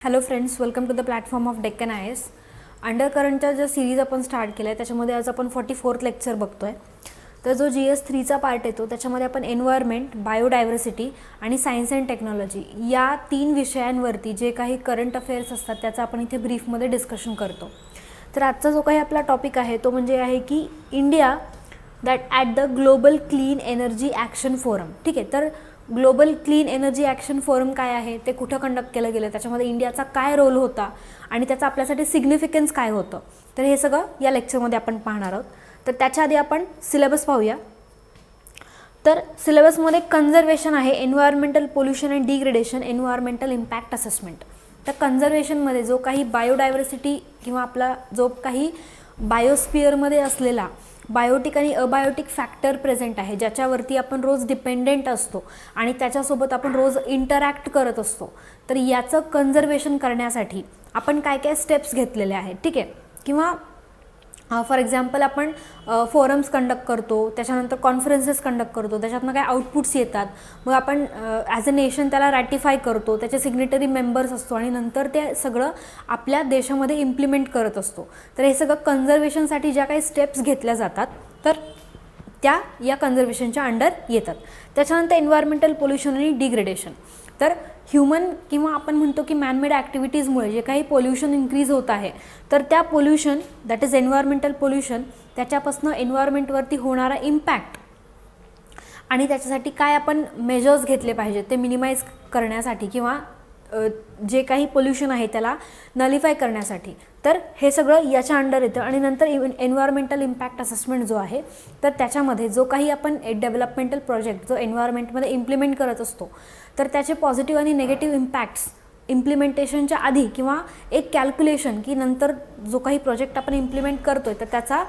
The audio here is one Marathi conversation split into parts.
Hello friends, welcome to the platform of Deccan I S. Under करंटच्या ज्या सिरीज आपण स्टार्ट केल्या त्याच्यामध्ये आज आपण 44th लेक्चर बघतोय. तर जो GS3चा पार्ट येतो त्याच्यामध्ये आपण एन्व्हायरमेंट, बायोडायव्हर्सिटी आणि सायन्स अँड टेक्नॉलॉजी या 3 विषयांवरती जे काही करंट अफेअर्स असतात त्याचा आपण इथे ब्रीफमध्ये डिस्कशन करतो. तर आजचा जो काही आपला टॉपिक आहे तो म्हणजे आहे की India that at the global clean energy action forum. ठीक आहे, तर global clean energy action forum काय आहे, ते कुठं कंडक्ट केलं गेलं, त्याच्यामध्ये इंडियाचा काय रोल होता आणि त्याचा आपल्यासाठी सिग्निफिकन्स काय होतं, तर हे सगळं या लेक्चरमध्ये आपण पाहणार आहोत. तर त्याच्या आधी आपण सिलेबस पाहूया. तर सिलेबसमध्ये कन्झर्वेशन आहे, environmental pollution and degradation, environmental impact assessment. तर कन्झर्वेशनमध्ये जो काही बायोडायव्हर्सिटी किंवा आपला जो काही बायोस्फिअरमध्ये असलेला बायोटिक आणि अबायोटिक फॅक्टर प्रेझेंट आहे, ज्याच्यावरती आपण रोज डिपेंडेंट असतो आणि त्याच्यासोबत आपण रोज इंटरॅक्ट करत असतो, तर याचं कन्झर्वेशन करण्यासाठी आपण काय काय स्टेप्स घेतलेले आहेत. ठीक आहे, किंवा फॉर एक्झाम्पल आपण फोरम्स कंडक्ट करतो, त्याच्यानंतर कॉन्फरन्सेस कंडक्ट करतो, त्याच्यातनं काय आउटपुट्स येतात, मग आपण ॲज अ नेशन त्याला रॅटिफाय करतो, त्याचे सिग्नेटरी मेंबर्स असतो आणि नंतर ते सगळं आपल्या देशामध्ये इम्प्लिमेंट करत असतो. तर हे सगळं कन्झर्वेशनसाठी ज्या काही स्टेप्स घेतल्या जातात तर त्या या कन्झर्वेशनच्या अंडर येतात. त्याच्यानंतर एन्व्हायरमेंटल पोल्युशन आणि डिग्रेडेशन. तर ह्युमन किंवा आपण म्हणतो की मॅनमेड ॲक्टिव्हिटीजमुळे जे काही पोल्युशन इन्क्रीज होत आहे, तर त्या pollution that is environmental pollution, त्याच्यापासून एन्व्हायरमेंटवरती होणारा इम्पॅक्ट आणि त्याच्यासाठी काय आपण मेजर्स घेतले पाहिजेत ते मिनिमाइज करण्यासाठी किंवा जे काही पोल्युशन आहे त्याला नलिफाय करण्यासाठी. तर हे सगळं याच्या अंडर येतं. आणि नंतर एन्व्हायरमेंटल इम्पॅक्ट असेसमेंट जो आहे, तर त्याच्यामध्ये जो काही आपण डेव्हलपमेंटल प्रोजेक्ट जो एन्व्हायरमेंटमध्ये इम्प्लिमेंट करत असतो, तर त्याचे पॉझिटिव्ह आणि निगेटिव्ह इम्पॅक्ट्स इम्प्लिमेंटेशनच्या आधी किंवा एक कॅल्क्युलेशन की नंतर जो काही प्रोजेक्ट आपण इम्प्लिमेंट करतोय तर त्याचा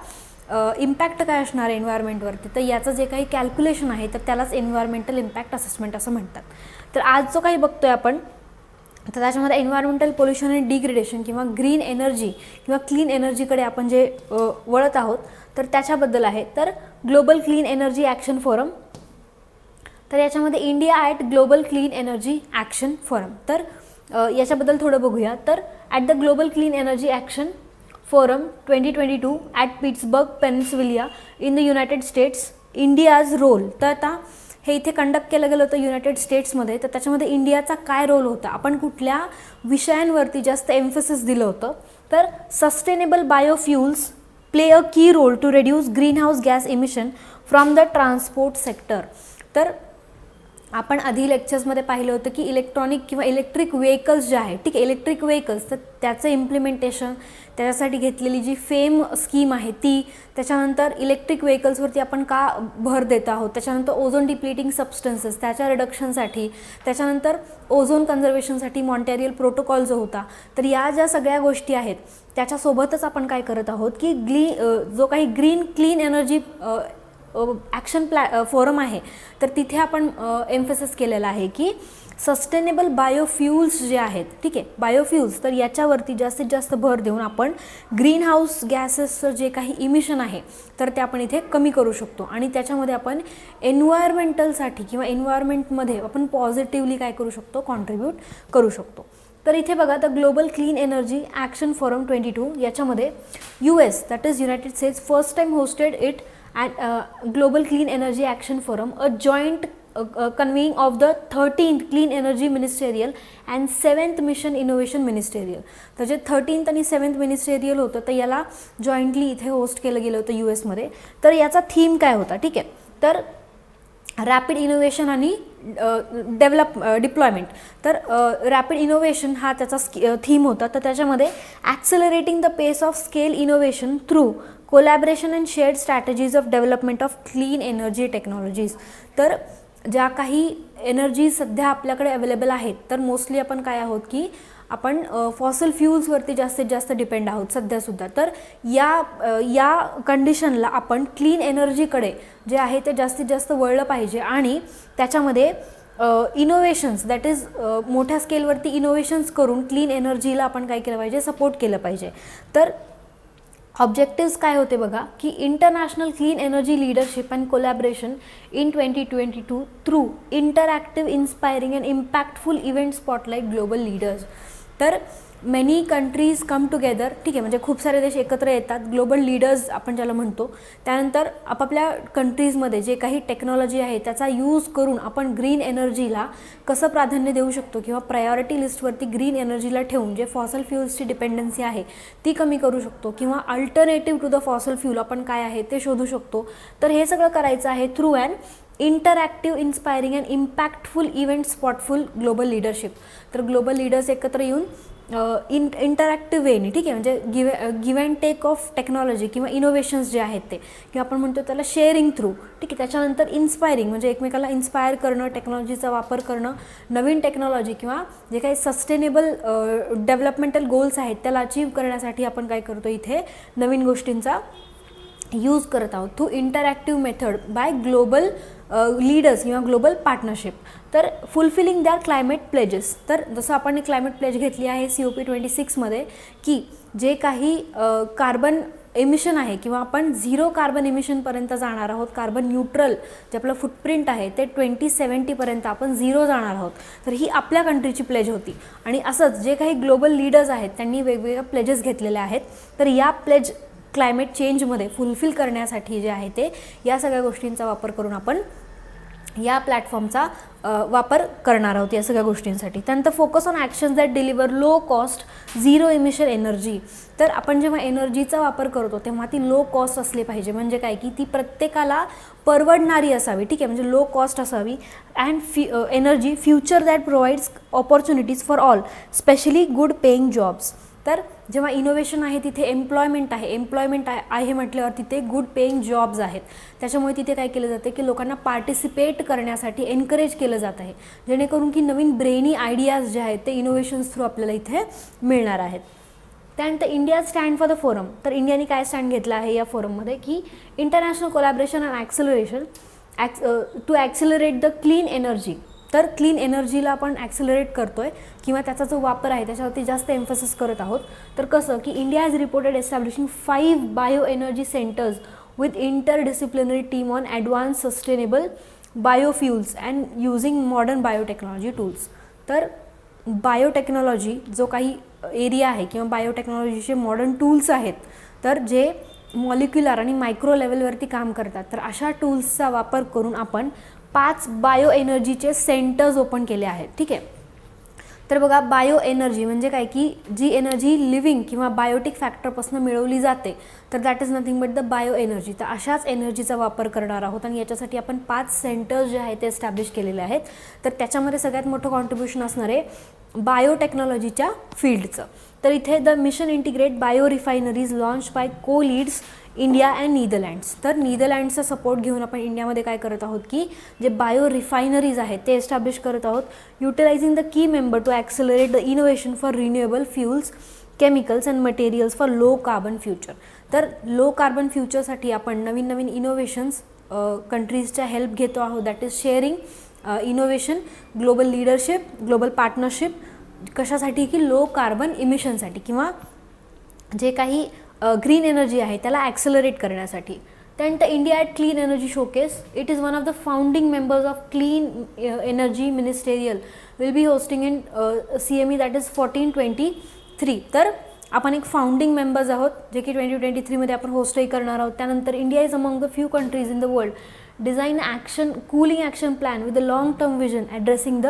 इम्पॅक्ट काय असणार आहे एन्व्हायरमेंटवरती, तर याचं जे काही कॅल्क्युलेशन आहे तर त्यालाच एन्व्हायरमेंटल इम्पॅक्ट असेसमेंट असं म्हणतात. तर आज जो काही बघतोय आपण तर त्याच्यामध्ये एन्व्हायरमेंटल पोल्युशन आणि डिग्रेडेशन किंवा ग्रीन एनर्जी किंवा क्लीन एनर्जीकडे आपण जे वळत आहोत तर त्याच्याबद्दल आहे. तर global clean energy action forum, तर याच्यामध्ये India at global clean energy action forum. तर याच्याबद्दल थोडं बघूया. तर at the global clean energy action forum 2022 at Pittsburgh Peninsula in the United States, India's role. तर आता हे इथे कंडक्ट केलं गेलं होतं युनायटेड स्टेट्समध्ये, तर त्याच्यामध्ये इंडियाचा काय रोल होता, आपण कुठल्या विषयांवरती जास्त एम्फसिस दिलं होतं, तर sustainable बायोफ्युल्स play a key role to reduce greenhouse gas emission from the transport sector. तर आपण आधी लेक्चर्समध्ये पाहिलं होतं की इलेक्ट्रॉनिक किंवा इलेक्ट्रिक व्हेकल्स जे आहे, ठीक आहे, इलेक्ट्रिक व्हेकल्स, तर त्याचं इम्प्लिमेंटेशन, त्याच्यासाठी घेतलेली जी फेम स्कीम आहे ती, त्याच्यानंतर इलेक्ट्रिक व्हेकल्सवरती आपण का भर देत आहोत, त्याच्यानंतर ओझोन डिप्लिटिंग सबस्टन्सेस त्याच्या रिडक्शनसाठी, त्याच्यानंतर ओझोन कन्झर्वेशनसाठी मॉन्टेरियल प्रोटोकॉल जो होता, तर या ज्या सगळ्या गोष्टी आहेत त्याच्यासोबतच आपण काय करत आहोत की जो काही green clean energy action forum आहे तर तिथे आपण एम्फसिस केलेलं आहे की सस्टेनेबल बायोफ्युल्स जे आहेत, ठीक आहे, बायोफ्युल्स, तर याच्यावरती जास्तीत जास्त भर देऊन आपण ग्रीन हाऊस गॅसेसचं जे काही इमिशन आहे तर ते आपण इथे कमी करू शकतो आणि त्याच्यामध्ये आपण एन्व्हायरमेंटलसाठी किंवा एन्व्हायरमेंटमध्ये आपण पॉझिटिव्हली काय करू शकतो, कॉन्ट्रीब्यूट करू शकतो. तर इथे बघा, the global clean energy action forum 22 याच्यामध्ये US that is United states first time hosted it at Global Clean Energy Action Forum, a joint convening of the 13th Clean Energy Ministerial and 7th Mission Innovation Ministerial. तर जे 13th आणि 7th Ministerial होतं तर याला जॉईंटली इथे होस्ट केलं गेलं होतं US मध्ये. तर याचा थीम काय होता, ठीक आहे, तर रॅपिड इनोव्हेशन आणि डिप्लॉयमेंट. तर रॅपिड इनोव्हेशन हा त्याचा थीम होता. तर त्याच्यामध्ये accelerating the pace of scale innovation through collaboration and shared strategies of development of clean energy technologies. तर ज्या काही एनर्जी सध्या आपल्याकडे अवेलेबल आहेत तर मोस्टली आपण काय आहोत की आपण फॉसल फ्युल्सवरती जास्तीत जास्त डिपेंड आहोत सध्यासुद्धा. तर या कंडिशनला आपण क्लीन एनर्जीकडे जे आहे ते जास्तीत जास्त वळलं पाहिजे आणि त्याच्यामध्ये इनोव्हेशन्स दॅट इज मोठ्या स्केलवरती इनोव्हेशन्स करून क्लीन एनर्जीला आपण काय केलं पाहिजे, सपोर्ट केलं पाहिजे. तर ऑब्जेक्टिव्स काय होते बघा की international clean energy leadership and collaboration in 2022 through interactive inspiring and impactful event spotlight global leaders. तर मेनी कंट्रीज कम टुगेदर, ठीक आहे, म्हणजे खूप सारे देश एकत्र येतात, ग्लोबल लीडर्स आपण ज्याला म्हणतो. त्यानंतर आपापल्या कंट्रीजमध्ये जे काही टेक्नॉलॉजी आहे त्याचा यूज करून आपण ग्रीन एनर्जीला कसं प्राधान्य देऊ शकतो किंवा प्रायोरिटी लिस्टवरती ग्रीन एनर्जीला ठेवून जे फॉसल फ्युल्सची डिपेंडन्सी आहे ती कमी करू शकतो किंवा alternative to the fossil fuel आपण काय आहे ते शोधू शकतो. तर हे सगळं करायचं आहे through an interactive, inspiring and impactful event स्पॉटफुल ग्लोबल लीडरशिप. तर ग्लोबल लीडर्स एकत्र येऊन इंटरॅक्टिव्ह वेनी, ठीक आहे, म्हणजे give and take of technology किंवा इनोव्हेशन्स जे आहेत ते, किंवा आपण म्हणतो त्याला शेअरिंग थ्रू, ठीक आहे. त्याच्यानंतर इन्स्पायरिंग म्हणजे एकमेकाला इन्स्पायर करणं, टेक्नॉलॉजीचा वापर करणं, नवीन टेक्नॉलॉजी किंवा जे काही सस्टेनेबल डेव्हलपमेंटल गोल्स आहेत त्याला अचीव्ह करण्यासाठी आपण काय करतो, इथे नवीन गोष्टींचा यूज करत आहोत through interactive method by global leaders किंवा ग्लोबल पार्टनरशिप. तर फुलफिलिंग दॅर क्लायमेट प्लेजेस. तर जसं आपण क्लायमेट प्लेज घेतली आहे COP26मध्ये की जे काही कार्बन एमिशन आहे किंवा आपण 0 कार्बन एमिशनपर्यंत जाणार आहोत, कार्बन न्यूट्रल जे आपलं फुटप्रिंट आहे ते 2070पर्यंत आपण 0 जाणार आहोत. तर ही आपल्या कंट्रीची प्लेज होती. आणि असंच जे काही ग्लोबल लीडर्स आहेत त्यांनी वेगवेगळ्या प्लेजेस घेतलेल्या आहेत. तर या प्लेज क्लायमेट चेंजमध्ये फुलफिल करण्यासाठी जे आहे ते या सगळ्या गोष्टींचा वापर करून आपण या प्लॅटफॉर्मचा वापर करणार आहोत या सगळ्या गोष्टींसाठी. त्यानंतर focus on actions that deliver low cost zero emission energy. तर आपण जेव्हा एनर्जीचा वापर करतो तेव्हा ती लो कॉस्ट असली पाहिजे. म्हणजे काय की ती प्रत्येकाला परवडणारी असावी, ठीक आहे, म्हणजे लो कॉस्ट असावी. And energy future that provides opportunities for all, specially good paying jobs. तर जेव्हा इनोव्हेशन आहे तिथे एम्प्लॉयमेंट आहे म्हटल्यावर तिथे गुड पेईंग जॉब्स आहेत. त्याच्यामुळे तिथे काय केलं जाते की लोकांना पार्टिसिपेट करण्यासाठी एनकरेज केलं जात आहे, जेणेकरून की नवीन ब्रेनी आयडियाज जे आहेत ते इनोव्हेशन्स थ्रू आपल्याला इथे मिळणार आहेत. त्यानंतर India stand for the forum. तर इंडियाने काय स्टँड घेतला आहे या फोरममध्ये की international collaboration and acceleration to accelerate the clean energy. तर क्लीन एनर्जीला आपण ॲक्सेलरेट करतो आहे किंवा त्याचा जो वापर आहे त्याच्यावरती जास्त एम्फसिस करत आहोत. तर कसं की India has reported establishing 5 bio energy centres with interdisciplinary team on advance sustainable biofuels and using modern biotechnology tools. तर बायोटेक्नॉलॉजी जो काही एरिया आहे किंवा बायोटेक्नॉलॉजीचे मॉडर्न टूल्स आहेत तर जे मॉलिक्युलर आणि मायक्रो लेवलवरती काम करतात, तर अशा टूल्सचा वापर करून आपण 5 बायो एनर्जीचे सेंटर्स ओपन केले आहेत, ठीक आहे. तर बघा, बायो एनर्जी म्हणजे काय की जी एनर्जी लिव्हिंग किंवा बायोटिक फॅक्टरपासून मिळवली जाते तर that is nothing but the bio energy. तर अशाच एनर्जीचा वापर करणार आहोत आणि याच्यासाठी आपण 5 सेंटर्स जे आहेत ते एस्टॅब्लिश केलेले आहेत. तर त्याच्यामध्ये सगळ्यात मोठं कॉन्ट्रीब्युशन असणार आहे बायोटेक्नॉलॉजीच्या फील्डचं. तर इथे the mission integrate bio refineries launch by को लीड्स इंडिया अँड नीदरलँड्स. तर नीदरलँड्सचा सपोर्ट घेऊन आपण इंडियामध्ये काय करत आहोत की जे बायो रिफायनरीज आहेत ते एस्टॅब्लिश करत आहोत, utilising the key member to accelerate the innovation for renewable fuels, chemicals and materials for low carbon future. तर लो कार्बन फ्युचरसाठी आपण नवीन नवीन इनोव्हेशन्स कंट्रीजच्या हेल्प घेतो आहोत. That is sharing innovation, global leadership, global partnership. कशासाठी की लो कार्बन इमिशनसाठी किंवा जे काही ग्रीन एनर्जी आहे त्याला ॲक्सेलरेट करण्यासाठी. त्यानंतर India at clean energy showcase. It is one of the founding members of clean energy ministerial will be hosting in CME that is 1423. तर आपण एक फाउंडिंग मेंबर्स आहोत जे की 2023मध्ये आपण होस्टही करणार आहोत. त्यानंतर India is among the few countries in the world design cooling action plan with the long term vision addressing the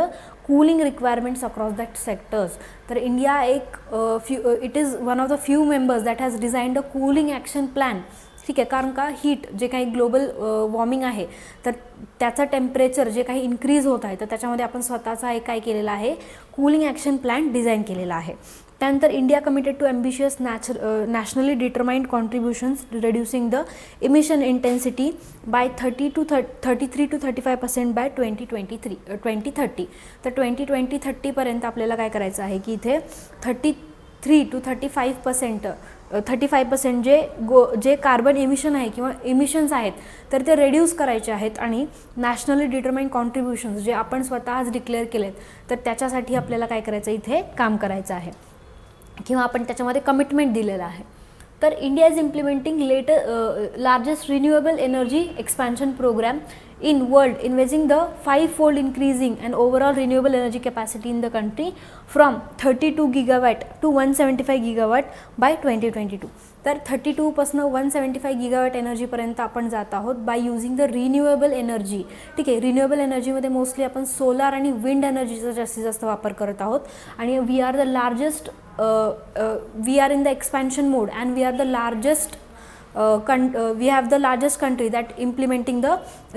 cooling requirements across that sectors. तर India it is one of the few members that has designed a cooling action plan, ठीक आहे. कारण का हीट जे काही ग्लोबल वॉर्मिंग आहे तर त्याचं टेम्परेचर जे काही इन्क्रीज होत आहे तर त्याच्यामध्ये आपण स्वतःचा एक काय केलेला आहे कूलिंग ॲक्शन प्लॅन डिझाईन केलेला आहे. त्यानंतर India committed to ambitious nationally determined contributions reducing the emission intensity by 33 to 35% by 2030. तर 2030 आपल्याला काय करायचं आहे की इथे 33 to 35% जे कार्बन एमिशन आहे किंवा एमिशन्स आहेत तर ते रेड्यूस करायचे आहेत आणि नॅशनली डिटरमाइंड कॉन्ट्रीब्युशन्स जे आपण स्वतःच डिक्लेअर केलेत तर त्याच्यासाठी आपल्याला काय करायचं इथे काम करायचं आहे किंवा आपण त्याच्यामध्ये कमिटमेंट दिलेलं आहे. तर India is implementing largest renewable energy expansion program in world, investing the 5-fold increasing and overall renewable energy capacity in the country from 32 gigawatt to 175 gigawatt by 2022. तर 32 पासून 175 गिगावॅट एनर्जीपर्यंत आपण जात आहोत by using the renewable energy. ठीक आहे, रिन्यूएबल एनर्जीमध्ये मोस्टली आपण सोलार आणि विंड एनर्जीचा जास्तीत जास्त वापर करत आहोत आणि we are the largest we are in the expansion mode and we are the largest we have the largest country that implementing the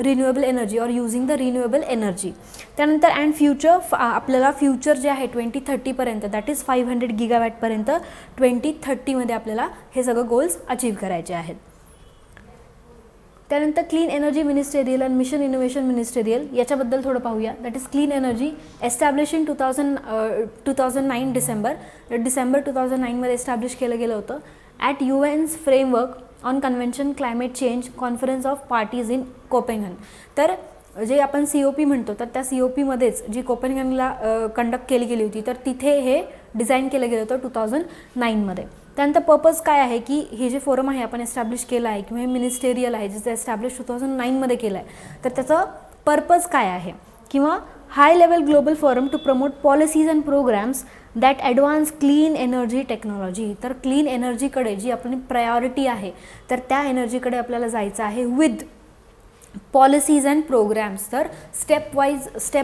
renewable energy or using the renewable energy. त्यानंतर अँड फ्युचर आपल्याला फ्युचर जे आहे 2030 पर्यंत दॅट इज 500 गिगावॅट पर्यंत 2030 मध्ये आपल्याला हे सगळं गोल्स अचीव करायचे आहेत. त्यानंतर clean energy ministerial and mission innovation ministerial याच्याबद्दल थोडं पाहूया. That is clean energy establish in 2009 December 2009 मध्ये एस्टॅब्लिश केलं गेलं होतं at UN's framework on convention climate change conference of parties in Copenhagen. तर जे आपण COP म्हणतो तर त्या COPमध्येच जी कोपेनहेगनला कंडक्ट केली गेली होती तर तिथे हे डिझाईन केलं गेलं होतं 2009 मध्ये. त्यानंतर पर्पज काय आहे की हे जे फोरम आहे आपण एस्टॅब्लिश केलं आहे किंवा हे मिनिस्टेरियल आहे जिचं एस्टॅब्लिश 2009 मध्ये केलं आहे तर त्याचं पर्पज काय आहे किंवा high level global forum to promote policies and programs that advance clean energy technology. तर क्लीन एनर्जीकडे जी आपली प्रायोरिटी आहे तर त्या एनर्जीकडे आपल्याला जायचं आहे विथ पॉलिसीज अँड प्रोग्राम्स. तर स्टेप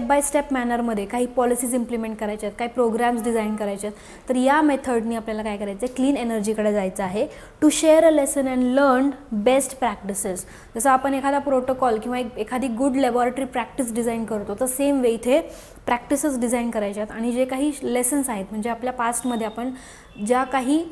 बाय स्टेप मॅनरमध्ये काही पॉलिसीज इम्प्लिमेंट करायच्या आहेत, काही प्रोग्राम्स डिझाईन करायचे आहेत. तर या मेथडनी आपल्याला काय करायचं आहे क्लीन एनर्जीकडे जायचं आहे to share a lesson and learn best practices. जसं आपण एखादा प्रोटोकॉल किंवा एखादी गुड लॅबॉरेटरी प्रॅक्टिस डिझाईन करतो तर सेम वे इथे प्रॅक्टिसेस डिझाईन करायच्या आहेत आणि जे काही लेसन्स आहेत म्हणजे आपल्या पास्टमध्ये आपण ज्या काही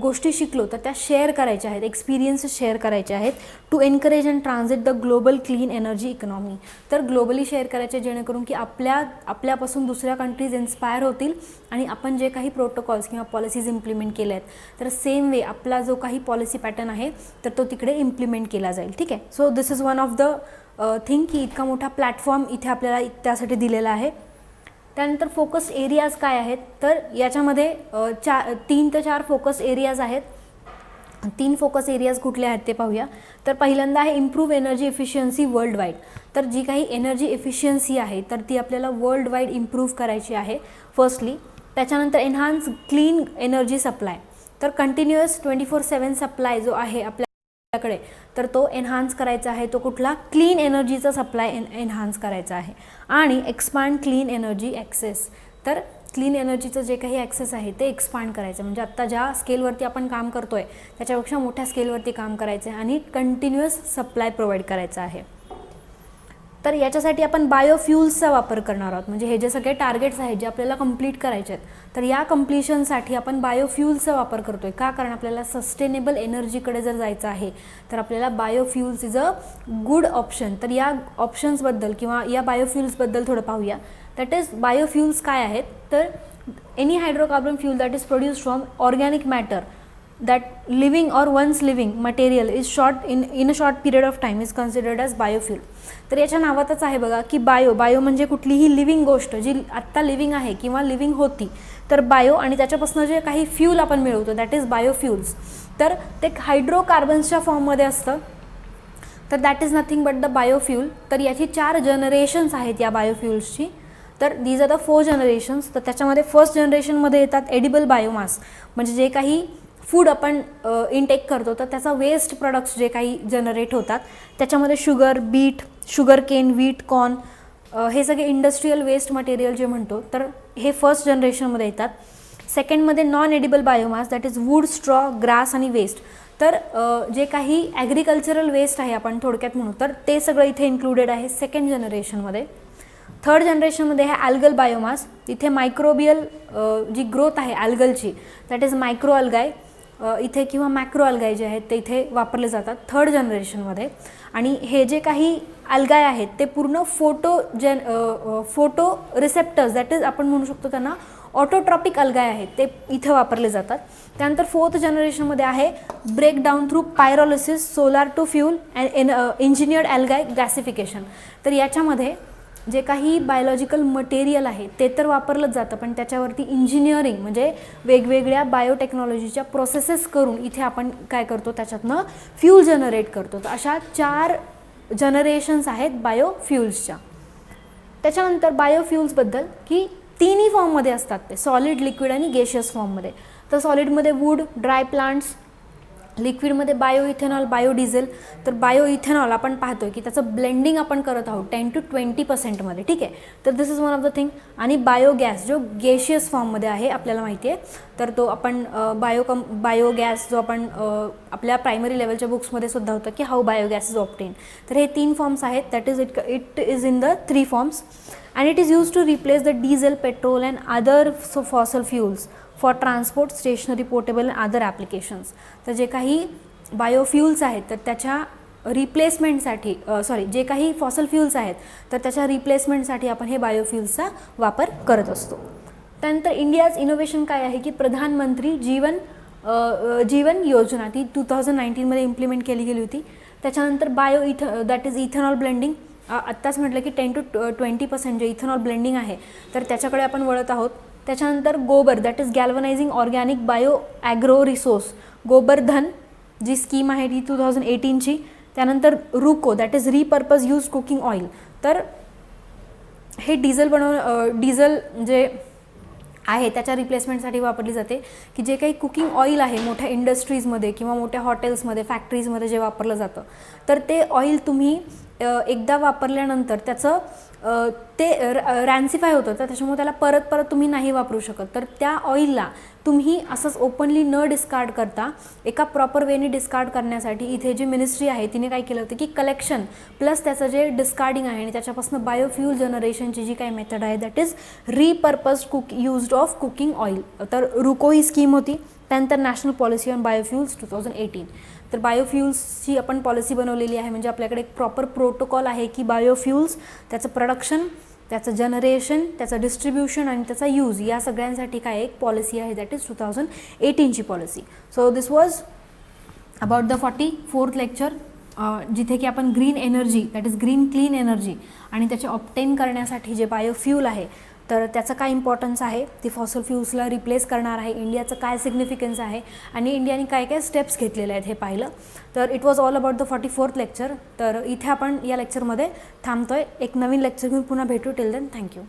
गोष्टी शिकलो तर त्या शेअर करायच्या आहेत, एक्सपिरियन्स शेअर करायचे आहेत to encourage and transit the global clean energy economy. तर ग्लोबली शेअर करायचे जेणेकरून की आपल्यापासून दुसऱ्या कंट्रीज इन्स्पायर होतील आणि आपण जे काही प्रोटोकॉल्स किंवा पॉलिसीज इम्प्लिमेंट केल्या आहेत तर सेम वे आपला जो काही पॉलिसी पॅटर्न आहे तर तो तिकडे इम्प्लिमेंट केला जाईल. ठीक आहे, so this is one of the thing की इतका मोठा प्लॅटफॉर्म इथे आपल्याला त्यासाठी दिलेला आहे. त्यानंतर फोकस एरियाज काय आहेत तर याच्यामध्ये 3 ते 4 फोकस एरियाज आहेत. 3 फोकस एरियाज कुठले आहेत ते पाहूया. तर पहिल्यांदा आहे improve energy efficiency world wide. तर जी काही एनर्जी एफिशियन्सी आहे तर ती आपल्याला वर्ल्ड वाईड इम्प्रूव्ह करायची आहे फर्स्टली. त्याच्यानंतर एन्हान्स क्लीन एनर्जी सप्लाय. तर कंटिन्युअस 24/7 सप्लाय जो आहे आपल्याकडे तर तो एन्हान्स करायचा आहे. तो कुठला क्लीन एनर्जीचा सप्लाय एन्हान्स करायचा आहे. आणि एक्सपांड क्लीन एनर्जी ॲक्सेस. तर क्लीन एनर्जीचं जे काही ॲक्सेस आहे ते एक्सपांड करायचं म्हणजे आत्ता ज्या स्केलवरती आपण काम करतो आहे त्याच्यापेक्षा मोठ्या स्केलवरती काम करायचं आहे आणि कंटिन्युअस सप्लाय प्रोव्हाइड करायचा आहे. तर याच्यासाठी आपण बायोफ्युल्सचा वापर करणार आहोत. म्हणजे हे जे सगळे टार्गेट्स आहेत जे आपल्याला कंप्लीट करायचे आहेत तर या कंप्लिशनसाठी आपण बायोफ्युल्सचा वापर करतो आहे. का? कारण आपल्याला सस्टेनेबल एनर्जीकडे जर जायचं आहे तर आपल्याला बायोफ्युल्स इज अ गुड ऑप्शन. तर या ऑप्शन्सबद्दल किंवा या बायोफ्युल्सबद्दल थोडं पाहूया. दॅट इज बायोफ्युल्स काय आहेत तर any hydrocarbon fuel that is produced from organic matter that living or once living material is short in a short period of time is considered as biofuel. तर याच्या नावातच आहे बघा की बायो म्हणजे कुठलीही लिव्हिंग गोष्ट जी आत्ता लिव्हिंग आहे किंवा लिव्हिंग होती तर बायो आणि त्याच्यापासून जे काही फ्यूल आपण मिळवतो दॅट इज बायोफ्युल्स. तर ते हायड्रोकार्बन्सच्या फॉर्ममध्ये असतं तर that is nothing but the biofuel. तर याची 4 जनरेशन्स आहेत या बायोफ्युल्सची. तर दीज आर द 4 जनरेशन्स. तर त्याच्यामध्ये फर्स्ट जनरेशनमध्ये येतात एडिबल बायोमास म्हणजे जे काही फूड आपण इनटेक करतो तर त्याचा वेस्ट प्रोडक्ट्स जे काही जनरेट होतात त्याच्यामध्ये sugar, beet, sugar cane, wheat, corn हे सगळे इंडस्ट्रीयल वेस्ट मटेरियल जे म्हणतो तर हे फर्स्ट जनरेशनमध्ये येतात. सेकंडमध्ये non edible biomass that is wood, straw, grass आणि वेस्ट. तर जे काही ॲग्रिकल्चरल वेस्ट आहे आपण थोडक्यात म्हणू तर ते सगळं इथे इन्क्लुडेड आहे सेकंड जनरेशनमध्ये. थर्ड जनरेशनमध्ये आहे ॲल्गल बायोमास. इथे मायक्रोबियल जी ग्रोथ आहे ॲल्गलची दॅट इज मायक्रो अल्गाय इथे किंवा मॅक्रो अल्गाय जे आहेत ते इथे वापरले जातात थर्ड जनरेशनमध्ये. आणि हे जे काही अल्गाय आहेत ते पूर्ण फोटो रिसेप्टर्स दॅट इज आपण म्हणू शकतो त्यांना ऑटोट्रॉपिक अल्गाय आहेत ते इथे वापरले जातात. त्यानंतर फोर्थ जनरेशनमध्ये आहे breakdown through pyrolysis solar to fuel and engineered algae gasification. तर याच्यामध्ये जे काही बायोलॉजिकल मटेरियल आहे ते तर वापरलंच जातं, पण त्याच्यावरती इंजिनिअरिंग म्हणजे वेगवेगळ्या बायोटेक्नॉलॉजीच्या प्रोसेसेस करून इथे आपण काय करतो, त्याच्यातनं फ्यूल जनरेट करतो. तर अशा 4 जनरेशन्स आहेत बायोफ्युल्सच्या. त्याच्यानंतर बायोफ्युल्सबद्दल की तिन्ही फॉर्ममध्ये असतात ते, सॉलिड, लिक्विड आणि गॅशियस फॉर्ममध्ये. तर सॉलिडमध्ये वूड, ड्राय प्लांट्स, लिक्विडमध्ये बायोइथेनॉल, बायोडिझेल. तर बायोइथेनॉल आपण पाहतोय की त्याचं ब्लेंडिंग आपण करत आहोत 10 to 20%मध्ये, ठीक आहे. तर this is one of the thing. आणि बायोगॅस जो गॅशियस फॉर्ममध्ये आहे आपल्याला माहिती आहे, तर तो आपण बायोगॅस जो आपण आपल्या प्रायमरी लेवलच्या बुक्समध्ये सुद्धा होतं की हाऊ बायोगॅस इज ऑब्टेन. तर हे 3 फॉर्म्स आहेत, that is it is in the 3 forms and it is used to replace the diesel, petrol and other fossil fuels for transport, stationary, portable and other applications. तर जे काही बायोफ्युल्स आहेत तर त्याच्या रिप्लेसमेंटसाठी जे काही फॉसल फ्युल्स आहेत तर त्याच्या रिप्लेसमेंटसाठी आपण हे बायोफ्युल्सचा वापर करत असतो. त्यानंतर इंडियाज इनोव्हेशन काय आहे की प्रधानमंत्री जीवन योजना ती 2019मध्ये इम्प्लिमेंट केली गेली होती. त्याच्यानंतर दॅट इज इथेनॉल ब्लेंडिंग. आत्ताच म्हटलं की 10 to 20% जे इथेनॉल ब्लेंडिंग आहे तर त्याच्याकडे आपण वळत आहोत. त्याच्यानंतर Gobar, that is galvanising organic bio agro resource, Gobardhan जी स्कीम आहे ती 2018ची. त्यानंतर RUCO, that is repurpose use cooking oil. तर हे डिझेल जे आहे त्याच्या रिप्लेसमेंटसाठी वापरली जाते की जे काही कुकिंग ऑइल आहे मोठ्या इंडस्ट्रीजमध्ये किंवा मोठ्या हॉटेल्समध्ये, फॅक्टरीजमध्ये जे वापरलं जातं तर ते ऑइल तुम्ही एकदा वापरल्यानंतर त्याचं ते रॅन्सिफाय होतं, तर त्याच्यामुळे त्याला परत तुम्ही नाही वापरू शकत. तर त्या ऑइलला तुम्ही असंच ओपनली न डिस्कार्ड करता एका प्रॉपर वेने डिस्कार्ड करण्यासाठी इथे जी मिनिस्ट्री आहे तिने काय केलं होतं की कलेक्शन प्लस त्याचं जे डिस्कार्डिंग आहे आणि त्याच्यापासून बायोफ्युल जनरेशनची जी काही मेथड आहे that is repurpose used of cooking oil. तर रुको ही स्कीम होती. त्यानंतर नॅशनल पॉलिसी ऑन बायोफ्युल्स 2018. तर बायोफ्युल्सची आपण पॉलिसी बनवलेली आहे, म्हणजे आपल्याकडे एक प्रॉपर प्रोटोकॉल आहे की बायोफ्युल्स त्याचं प्रोडक्शन, त्याचं जनरेशन, त्याचं डिस्ट्रीब्युशन आणि त्याचा यूज या सगळ्यांसाठी काय एक पॉलिसी आहे दॅट इज 2018ची policy. So this was about the 44th lecture, जिथे की आपण green energy that is green clean energy आणि त्याचे ऑब्टेन करण्यासाठी जे बायोफ्युल आहे तर त्याचं काय इम्पॉर्टन्स आहे, ती फॉसल फ्युल्सला रिप्लेस करणार आहे, इंडियाचं काय सिग्निफिकन्स आहे आणि इंडियाने काय काय स्टेप्स घेतलेले आहेत हे पाहिलं. तर it was all about the 44th lecture. तर इथे आपण या लेक्चरमध्ये थांबतोय. एक नवीन लेक्चर घेऊन पुन्हा भेटू. Till then thank you.